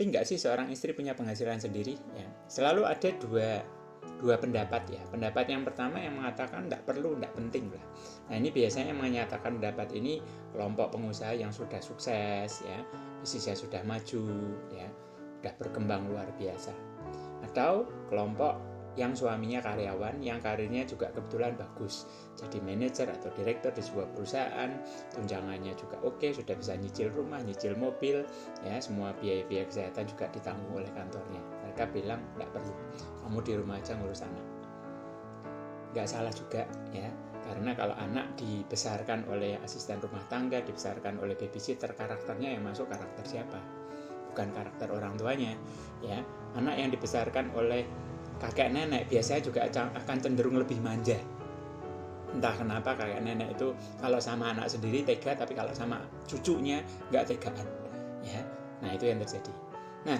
penting nggak sih seorang istri punya penghasilan sendiri? Ya, selalu ada dua pendapat ya. Pendapat yang pertama yang mengatakan nggak perlu, nggak penting lah. Nah, ini biasanya yang menyatakan pendapat ini kelompok pengusaha yang sudah sukses ya, bisnisnya sudah maju ya, sudah berkembang luar biasa. Atau kelompok yang suaminya karyawan, yang karirnya juga kebetulan bagus, jadi manajer atau direktur di sebuah perusahaan, tunjangannya juga oke, sudah bisa nyicil rumah, nyicil mobil, ya semua biaya-biaya kesehatan juga ditanggung oleh kantornya. Mereka bilang nggak perlu, kamu di rumah aja ngurus anak. Nggak salah juga ya, karena kalau anak dibesarkan oleh asisten rumah tangga, dibesarkan oleh babysitter, karakternya yang masuk karakter siapa? Bukan karakter orang tuanya ya. Anak yang dibesarkan oleh kakek nenek biasanya juga akan cenderung lebih manja. Entah kenapa kakek nenek itu kalau sama anak sendiri tega, tapi kalau sama cucunya nggak tegaan ya. Nah, itu yang terjadi. Nah,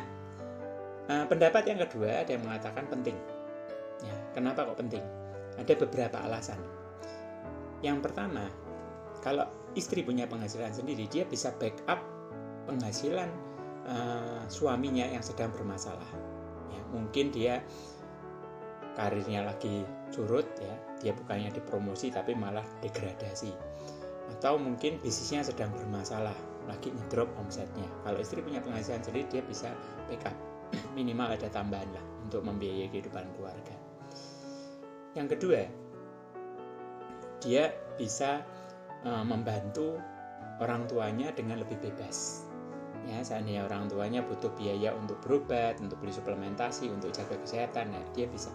pendapat yang kedua ada yang mengatakan penting ya. Kenapa kok penting? Ada beberapa alasan. Yang pertama, kalau istri punya penghasilan sendiri, dia bisa backup penghasilan suaminya yang sedang bermasalah ya. Mungkin dia karirnya lagi surut ya, dia bukannya dipromosi tapi malah degradasi, atau mungkin bisnisnya sedang bermasalah, lagi ngedrop omsetnya. Kalau istri punya penghasilan sendiri, dia bisa backup minimal ada tambahan lah untuk membiayai kehidupan keluarga. Yang kedua, dia bisa membantu orang tuanya dengan lebih bebas ya. Seandainya orang tuanya butuh biaya untuk berobat, untuk beli suplementasi, untuk jaga kesehatan, nah dia bisa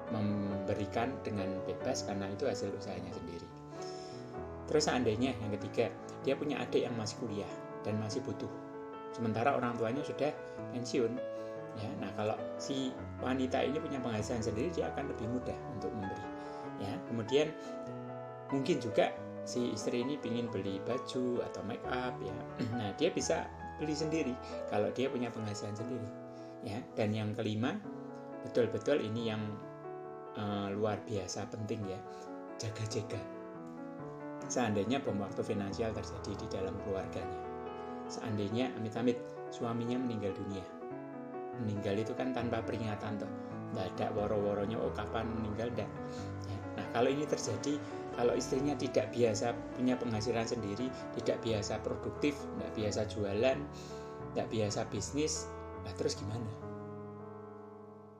memberikan dengan bebas karena itu hasil usahanya sendiri. Terus seandainya yang ketiga, dia punya adik yang masih kuliah dan masih butuh, sementara orang tuanya sudah pensiun ya. Nah, kalau si wanita ini punya penghasilan sendiri, dia akan lebih mudah untuk memberi ya. Kemudian mungkin juga si istri ini ingin beli baju atau make up ya. Nah, dia bisa beli sendiri kalau dia punya penghasilan sendiri ya. Dan yang kelima, betul-betul ini yang luar biasa penting ya, jaga-jaga. Seandainya bom waktu finansial terjadi di dalam keluarganya, seandainya amit-amit suaminya meninggal dunia, meninggal itu kan tanpa peringatan toh, nggak ada woro-woronya oh kapan meninggal, enggak ya. Nah, kalau ini terjadi, kalau istrinya tidak biasa punya penghasilan sendiri, tidak biasa produktif, nggak biasa jualan, nggak biasa bisnis, nah terus gimana?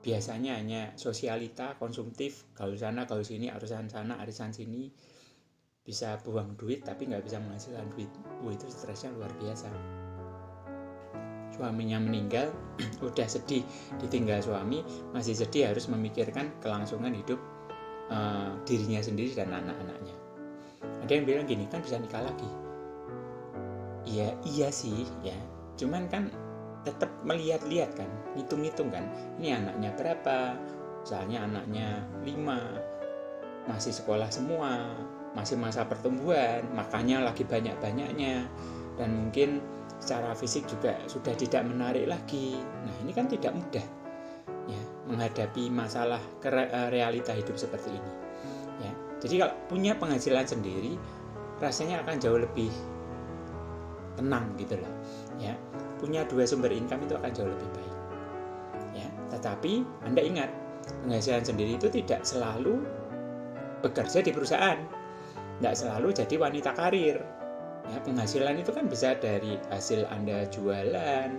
Biasanya hanya sosialita, konsumtif, gaul sana, gaul sini, arisan sana, arisan sini, bisa buang duit tapi nggak bisa menghasilkan duit. Itu stresnya luar biasa. Suaminya meninggal, udah sedih ditinggal suami, masih sedih harus memikirkan kelangsungan hidup dirinya sendiri dan anak-anaknya. Ada yang bilang gini, kan bisa nikah lagi. Iya sih ya, cuman kan tetap melihat-lihat kan, hitung-hitung kan, ini anaknya berapa, misalnya anaknya 5, masih sekolah semua, masih masa pertumbuhan, makannya lagi banyak-banyaknya, dan mungkin secara fisik juga sudah tidak menarik lagi. Nah, ini kan tidak mudah ya menghadapi masalah realita hidup seperti ini ya. Jadi kalau punya penghasilan sendiri, rasanya akan jauh lebih tenang gitu loh ya. Punya 2 sumber income itu akan jauh lebih baik ya. Tetapi Anda ingat, penghasilan sendiri itu tidak selalu bekerja di perusahaan, tidak selalu jadi wanita karir ya. Penghasilan itu kan bisa dari hasil Anda jualan,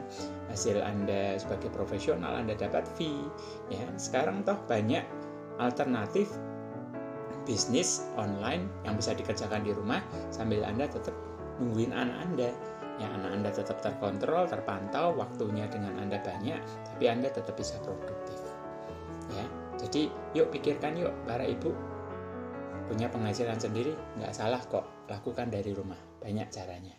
hasil Anda sebagai profesional, Anda dapat fee ya. Sekarang toh banyak alternatif bisnis online yang bisa dikerjakan di rumah sambil Anda tetap nungguin anak Anda ya. Anak Anda tetap terkontrol, terpantau, waktunya dengan Anda banyak, tapi Anda tetap bisa produktif ya. Jadi yuk pikirkan yuk para ibu, punya penghasilan sendiri nggak salah kok, lakukan dari rumah, banyak caranya.